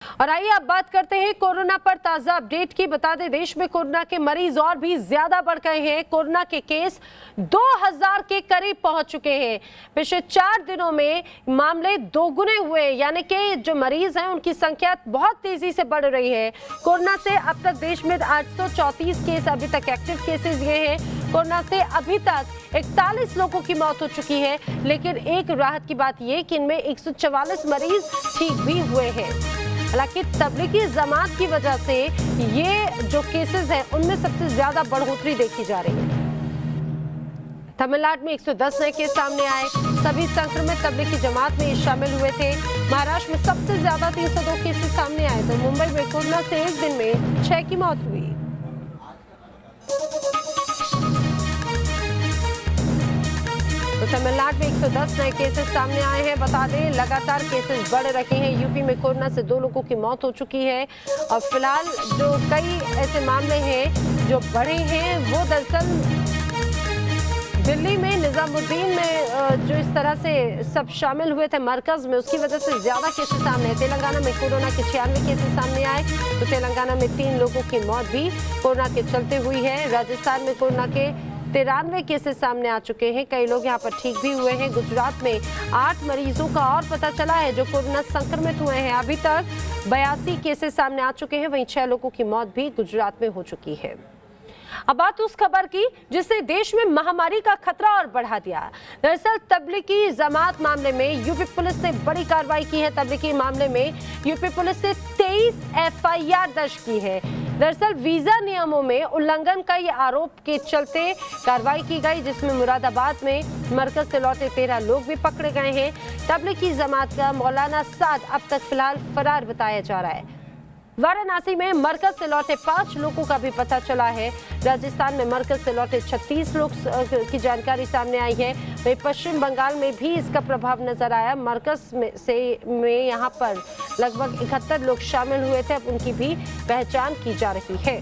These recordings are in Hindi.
और आइए अब बात करते हैं कोरोना पर ताजा अपडेट की। बता दें देश में कोरोना के मरीज और भी ज्यादा बढ़ गए हैं। कोरोना के केस 2000 के करीब पहुंच चुके हैं। पिछले 4 दिनों में मामले दोगुने हुए, यानी कि जो मरीज हैं उनकी संख्या बहुत तेजी से बढ़ रही है। कोरोना से अब तक देश में 834 केस अभी तक एक्टिव केसेस ये हैं। कोरोना से अभी तक 41 लोगों की मौत हो चुकी है, लेकिन एक राहत की बात यह कि इनमें 144 मरीज ठीक भी हुए हैं। हालांकि तबलीगी जमात की वजह से ये जो केसेस हैं उनमें सबसे ज्यादा बढ़ोतरी देखी जा रही है। तमिलनाडु में 110 नए केस सामने आए। सभी संक्रमित तबलीगी जमात में शामिल हुए थे। महाराष्ट्र में सबसे ज्यादा 302 केसेस सामने आए, तो मुंबई में कोरोना से एक दिन में 6 की मौत हुई। तो तमिलनाडु में 110 नए केसेस सामने आए हैं। बता दें लगातार केसेस बढ़ रहे हैं। यूपी में कोरोना से 2 लोगों की मौत हो चुकी है और फिलहाल जो कई ऐसे मामले हैं जो बढ़े हैं वो दरअसल दिल्ली में निजामुद्दीन में जो इस तरह से सब शामिल हुए थे मरकज में, उसकी वजह से ज्यादा केसेस सामने आए। तेलंगाना में कोरोना के 96 केसेस सामने आए, तो तेलंगाना में 3 लोगों की मौत भी कोरोना के चलते हुई है। राजस्थान में कोरोना के 93 केसेस सामने आ चुके हैं। कई लोग यहाँ पर ठीक भी हुए हैं। गुजरात में 8 मरीजों का और पता चला है जो कोरोना संक्रमित हुए हैं। अभी तक 82 केसेस सामने आ चुके हैं। वहीं 6 लोगों की मौत भी गुजरात में हो चुकी है। अब बात उस खबर की जिससे देश में महामारी का खतरा और बढ़ा दिया। दरअसल तबलीगी जमात मामले में यूपी पुलिस ने बड़ी कार्रवाई की है। तबलीगी मामले में यूपी पुलिस ने 23 एफआईआर दर्ज की है। दरअसल वीजा नियमों में उल्लंघन का ये आरोप के चलते कार्रवाई की गई, जिसमें मुरादाबाद में मरकज से लौटे 13 लोग भी पकड़े गए हैं। तबलीगी जमात का मौलाना साद अब तक फिलहाल फरार बताया जा रहा है। वाराणसी में मरकज से लौटे 5 लोगों का भी पता चला है। राजस्थान में मरकज से लौटे 36 लोग की जानकारी सामने आई है। वहीं पश्चिम बंगाल में भी इसका प्रभाव नजर आया। मरकज में यहाँ पर लगभग 71 लोग शामिल हुए थे। अब उनकी भी पहचान की जा रही है।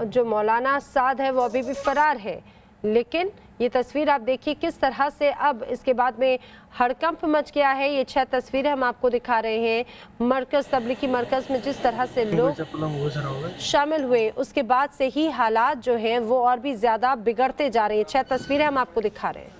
जो मौलाना साद है वो अभी भी फरार है, लेकिन ये तस्वीर आप देखिए किस तरह से अब इसके बाद में हड़कंप मच गया है। ये 6 तस्वीरें हम आपको दिखा रहे हैं। मरकज तबलीगी मरकज में जिस तरह से लोग शामिल हुए उसके बाद से ही हालात जो हैं वो और भी ज्यादा बिगड़ते जा रहे हैं। 6 तस्वीरें हम आपको दिखा रहे हैं।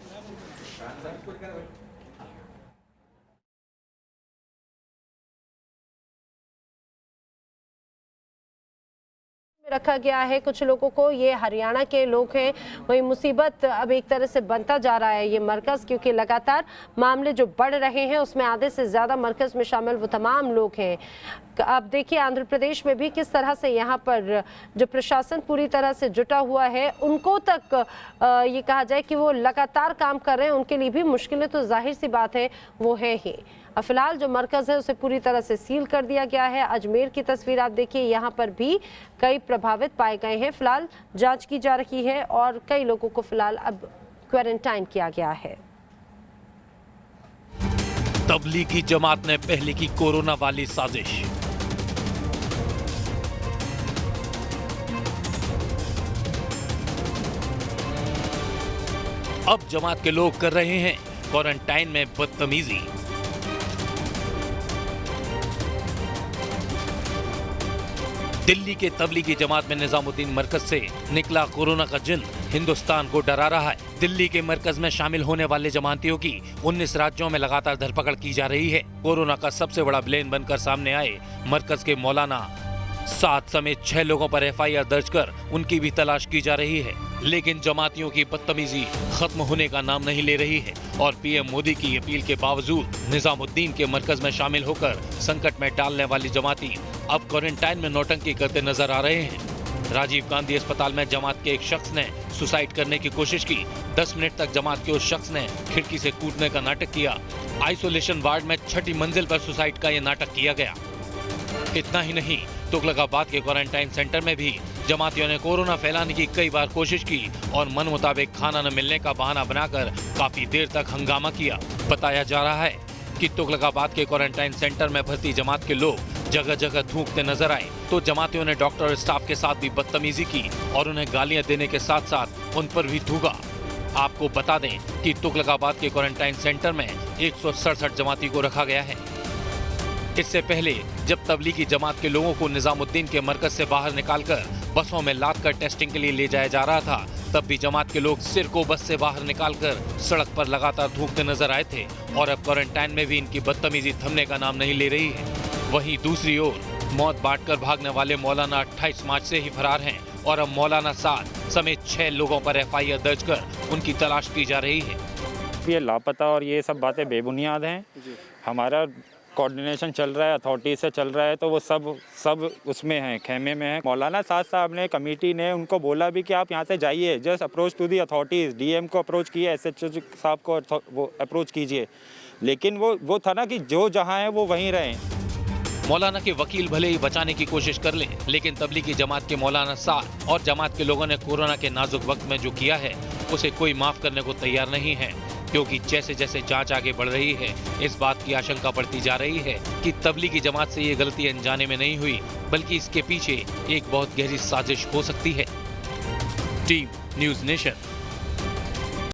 रखा गया है कुछ लोगों को। ये हरियाणा के लोग हैं। वही मुसीबत अब एक तरह से बनता जा रहा है ये मरकज, क्योंकि लगातार मामले जो बढ़ रहे हैं उसमें आधे से ज्यादा मरकज में शामिल वो तमाम लोग हैं। अब देखिए आंध्र प्रदेश में भी किस तरह से यहाँ पर जो प्रशासन पूरी तरह से जुटा हुआ है, उनको तक ये कहा जाए कि वो लगातार काम कर रहे हैं। उनके लिए भी मुश्किलें तो जाहिर सी बात है वो है ही। अब फिलहाल जो मरकज है उसे पूरी तरह से सील कर दिया गया है। अजमेर की तस्वीर आप देखिए, यहाँ पर भी कई प्रभावित पाए गए हैं। फिलहाल जांच की जा रही है और कई लोगों को फिलहाल अब क्वारंटाइन किया गया है। तबलीगी जमात ने पहले की कोरोना वाली साजिश। अब जमात के लोग कर रहे हैं क्वारंटाइन में बदतमीजी। दिल्ली के तबलीगी जमात में निजामुद्दीन मरकज से निकला कोरोना का जिन हिंदुस्तान को डरा रहा है। दिल्ली के मरकज में शामिल होने वाले जमातियों की 19 राज्यों में लगातार धरपकड़ की जा रही है। कोरोना का सबसे बड़ा ब्लेम बनकर सामने आए मरकज के मौलाना साद समेत 6 लोगों पर एफआईआर दर्ज कर उनकी भी तलाश की जा रही है। लेकिन जमातियों की बदतमीजी खत्म होने का नाम नहीं ले रही है और पीएम मोदी की अपील के बावजूद निजामुद्दीन के मरकज में शामिल होकर संकट में डालने वाली जमाती अब क्वारंटाइन में नौटंकी करते नजर आ रहे हैं। राजीव गांधी अस्पताल में जमात के एक शख्स ने सुसाइड करने की कोशिश की। 10 मिनट तक जमात के उस शख्स ने खिड़की से कूदने का नाटक किया। आइसोलेशन वार्ड में 6ठी मंजिल पर सुसाइड का यह नाटक किया गया। इतना ही नहीं, तुगलकाबाद के क्वारंटाइन सेंटर में भी जमातियों ने कोरोना फैलाने की कई बार कोशिश की और मन मुताबिक खाना न मिलने का बहाना बनाकर काफी देर तक हंगामा किया। बताया जा रहा है कि तुगलकाबाद के क्वारंटाइन सेंटर में भर्ती जमात के लोग जगह जगह थूकते नजर आए, तो जमातियों ने डॉक्टर और स्टाफ के साथ भी बदतमीजी की और उन्हें गालियां देने के साथ साथ उन पर भी थूका। आपको बता दें कि तुगलकाबाद के क्वारंटाइन सेंटर में 167 जमाती को रखा गया है। इससे पहले जब तबलीगी जमात के लोगों को निजामुद्दीन के मरकज से बाहर निकालकर बसों में लाद कर टेस्टिंग के लिए ले जाया जा रहा था, तब भी जमात के लोग सिर को बस से बाहर निकालकर सड़क पर लगातार थूकते नजर आए थे और अब क्वारंटाइन में भी इनकी बदतमीजी थमने का नाम नहीं ले रही है। वहीं दूसरी ओर मौत बांटकर भागने वाले मौलाना 28 मार्च से ही फरार हैं और अब मौलाना साद समेत 6 लोगों पर FIR दर्ज कर उनकी तलाश की जा रही है। ये लापता और ये सब बातें बेबुनियाद हैं। हमारा कोऑर्डिनेशन चल रहा है, अथॉरिटी से चल रहा है, तो वो सब उसमें हैं, खेमे में हैं। मौलाना साद साहब ने, कमेटी ने उनको बोला भी कि आप यहाँ से जाइए, just approach to the authorities. DM को अप्रोच किए, SHO साहब को वो अप्रोच कीजिए, लेकिन वो था ना कि जो जहाँ है वो वहीं रहें। मौलाना के वकील भले ही बचाने की कोशिश कर लें, लेकिन तबलीगी जमात के मौलाना साद और जमात के लोगों ने कोरोना के नाजुक वक्त में जो किया है उसे कोई माफ करने को तैयार नहीं है, क्योंकि जैसे जैसे जांच आगे बढ़ रही है इस बात की आशंका बढ़ती जा रही है कि तबलीगी जमात से ये गलती अनजाने में नहीं हुई, बल्कि इसके पीछे एक बहुत गहरी साजिश हो सकती है। Team news nation.